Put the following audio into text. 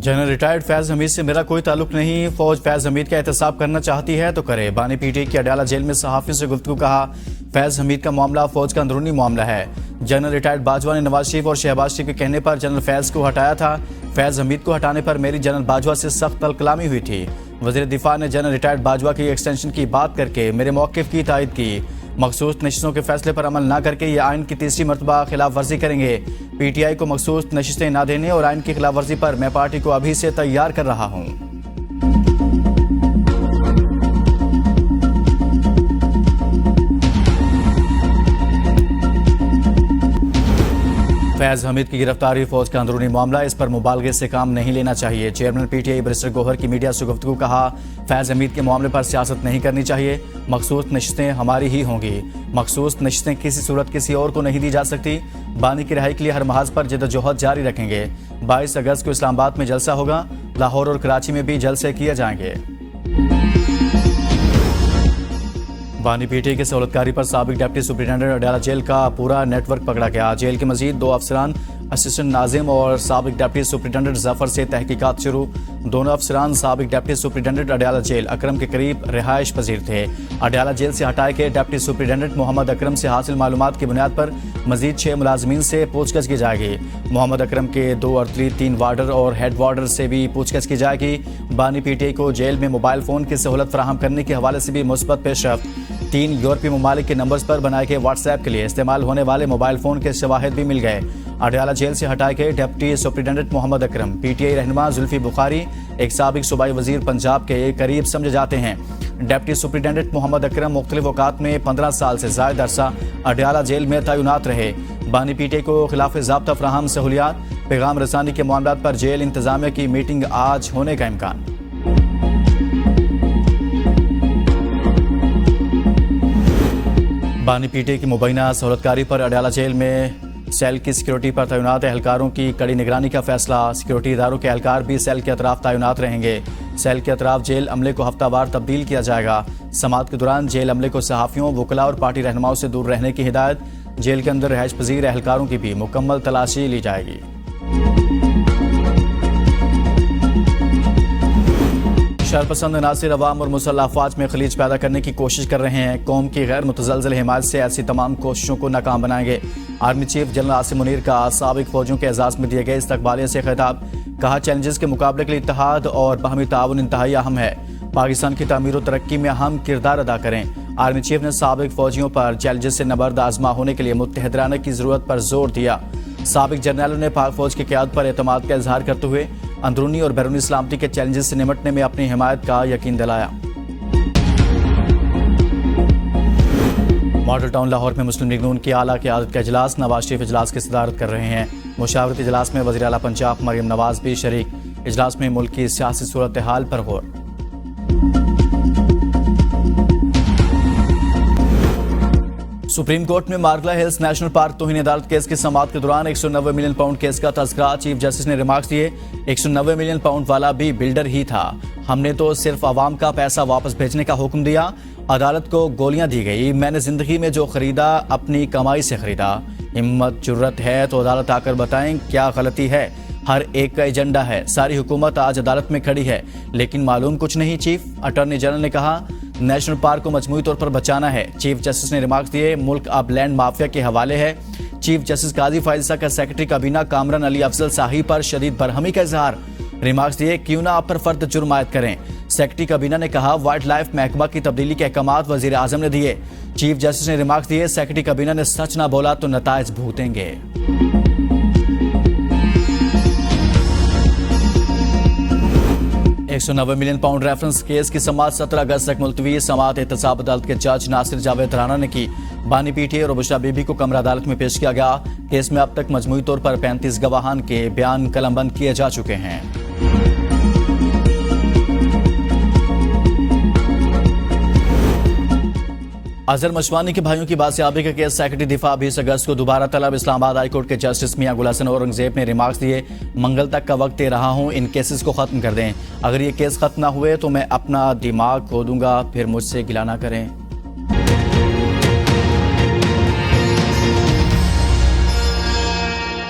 General retired Faiz Hamid से मेरा कोई ताल्लुक नहीं। फौज फैज हमीद का एहतसाब करना चाहती है तो करे। बानी पीटीआई की अडयाला जेल में सहाफियों से गुफ्तगू। कहा, फैज हमीद का मामला फौज का अंदरूनी मामला है। जनरल रिटायर्ड बाजवा ने नवाज शरीफ और शहबाज शरीफ के कहने पर जनरल फैज को हटाया था। फैज हमीद को हटाने पर मेरी जनरल बाजवा से सख्त तलकलामी हुई थी। वज़ीर दिफा ने जनरल रिटायर्ड बाजवा की एक्सटेंशन की बात करके मेरे मौक़िफ़ की तायद की। मखसूस नशिस्तों के फैसले पर अमल न करके ये आइन की तीसरी मरतबा खिलाफ वर्जी करेंगे। पीटीआई को मखसूस नशिस्तें न देने और आइन की खिलाफ वर्जी पर मैं पार्टी को अभी से तैयार कर रहा हूँ। फैज हमीद की गिरफ्तारी फौज का अंदरूनी मामला, इस पर मुबालगे से काम नहीं लेना चाहिए। चेयरमैन पीटीआई बैरिस्टर गौहर की मीडिया से गुफ्तगू। कहा, फैज हमीद के मामले पर सियासत नहीं करनी चाहिए। मखसूस नशिस्तें हमारी ही होंगी। मखसूस नशिस्तें किसी सूरत किसी और को नहीं दी जा सकती। बानी की रिहाई के लिए हर महाज पर जद्दोजहद जारी रखेंगे। 22 अगस्त को इस्लामाबाद में जलसा होगा। लाहौर और कराची में भी जलसे किए जाएंगे। बानी पीटीआई के सहूलतकारी पर साबिक डिप्टी सुप्रिंटेंडेंट अडयाला जेल का पूरा नेटवर्क पकड़ा गया। जेल के मजीद 2 अफसरान असिस्टेंट नाजिम और साबिक डिप्टी सुप्रिंटेंडेंट जफर से तहकीकात शुरू। दोनों अफसरान साबिक डिप्टी सुप्रिंटेंडेंट अडयाला जेल अकरम के करीब रिहाइश पजीर थे। अडयाला जेल से हटाए गए डिप्टी सुप्रिंटेंडेंट मोहम्मद अकरम से हासिल मालूमात की बुनियाद पर मजीद 6 मुलाजमीन से पूछताछ की जाएगी। मोहम्मद अकरम के 2 अर्थली 3 वार्डर और हेड वार्डर से भी पूछताछ की जाएगी। बानी पीटीआई को जेल में मोबाइल फोन की सहूलत फराहम करने के हवाले से भी मुस्बत पेशरफ्त। 3 यूरोपीय ममालिक के नंबर्स पर बनाए गए व्हाट्सएप के लिए इस्तेमाल होने वाले मोबाइल फोन के शवाहिद भी मिल गए। अडयाला जेल से हटाए गए deputy superintendent Mohammad Akram PTI रहनुमा जुल्फी बुखारी एक साबिक सूबाई वजीर पंजाब के करीब समझे जाते हैं। डिप्टी सुप्रिंटेंडेंट मोहम्मद अकरम मुख्तलिफ औकात में 15 साल से ज़ायद अरसा अडयाला जेल में तैनात रहे। बानी पीटीआई को खिलाफ ज़ाब्ता फराहम सहूलियात। पैगाम रसानी के मामलात पर जेल इंतजामिया की मीटिंग आज होने का इम्कान। बानी पीटीआई की मुबैना सहूलतकारी पर अडयाला जेल में सेल की सिक्योरिटी पर तैनात एहलकारों की कड़ी निगरानी का फैसला। सिक्योरिटी इदारों के एहलकार भी सेल के अतराफ तैनात रहेंगे। सेल के अतराफ जेल अमले को हफ्तावार तब्दील किया जाएगा। समात के दौरान जेल अमले को सहाफ़ियों, वकला और पार्टी रहनुमाओं से दूर रहने की हिदायत। जेल के अंदर रिहाइश पजीर एहलकारों की भी मुकम्मल तलाशी ली जाएगी। शरपसंद नासिर अवाम और मुसल्लह अफवाज में खलीज पैदा करने की कोशिश कर रहे हैं। कौम की गैर मुतज़लज़ल हिमायत से ऐसी तमाम कोशिशों को नाकाम बनाएंगे। Army chief general Asim Munir का साबिक फौजियों के एजाज़ में दिए गए इस्तकबालिया से खिताब। कहा, चैलेंजेस के मुकाबले के लिए इत्तेहाद और बाहमी ताउन इंतहाई अहम है। पाकिस्तान की तामीर और तरक्की में अहम किरदार अदा करें। आर्मी चीफ ने साबिक फौजियों पर चैलेंजेस से नबर्द आजमा होने के लिए मुत्तहद की जरूरत पर जोर दिया। साबिक जर्नैलों ने पाक फौज की क़यादत पर एतमाद का इजहार करते हुए अंदरूनी और बैरूनी सलामती के चैलेंजेस से निपटने में अपनी हिमायत का यकीन दिलाया। मॉडल टाउन लाहौर में मुस्लिम लीग नून की आला क़यादत का इजलास। नवाज शरीफ इजलास की सदारत कर रहे हैं। मुशावरती इजलास में वज़ीर आला पंजाब मरियम नवाज भी शरीक। इजलास में मुल्क की सियासी सूरत हाल पर गौर। सुप्रीम कोर्ट में मार्गला हिल्स नेशनल पार्क तौहीन अदालत केस की समाअत के दौरान 190 मिलियन पाउंड केस का तज़किरा। चीफ जस्टिस ने रिमार्क्स दिए, 190 मिलियन पाउंड वाला भी बिल्डर ही था। हमने तो सिर्फ आवाम का पैसा वापस भेजने का हुक्म दिया। अदालत को गोलियां दी गई। मैंने जिंदगी में जो खरीदा अपनी कमाई से खरीदा। हिम्मत जुर्रत है तो अदालत आकर बताएं क्या गलती है। हर एक का एजेंडा है। सारी हुकूमत आज अदालत में खड़ी है लेकिन मालूम कुछ नहीं। चीफ अटॉर्नी जनरल ने कहा, नेशनल पार्क को मजमूई तौर पर बचाना है। चीफ जस्टिस ने रिमार्क्स दिए, मुल्क अब लैंड माफिया के हवाले है। चीफ जस्टिस काजी फायजा का सेक्रेटरी काबीना कामरान अली अफजल साही पर शदीद बरहमी का इजहार। रिमार्क्स दिए, क्यों ना आप पर फर्द जुर्म आयद करें। सेक्रेटरी काबीना ने कहा, वाइल्ड लाइफ महकमा की तब्दीली के अहकामात वजीर आजम ने दिए। चीफ जस्टिस ने रिमार्क्स दिए, सेक्रेटरी काबीना ने सच ना बोला तो नताइज भुगतेंगे। 190 मिलियन पाउंड रेफरेंस केस की समाअत 17 अगस्त तक मुलतवी। समाअत एहतसाब अदालत के जज नासिर जावेद राना ने की। बानी पीटीआई और बुशरा बीबी को कमरा अदालत में पेश किया गया। केस में अब तक मजमूई तौर पर 35 गवाहान के बयान कलमबंद किए जा चुके हैं। अजहर मशवानी के भाइयों की बासियाबी का केस सेक्रेटरी दिफा 20 अगस्त को दोबारा तलब। इस्लामाबाद हाई कोर्ट के जस्टिस मियां गुल हसन औरंगजेब ने रिमार्क्स दिए, मंगल तक का वक्त दे रहा हूं, इन केसेस को खत्म कर दें। अगर ये केस खत्म ना हुए तो मैं अपना दिमाग खो दूंगा, फिर मुझसे गिला ना करें।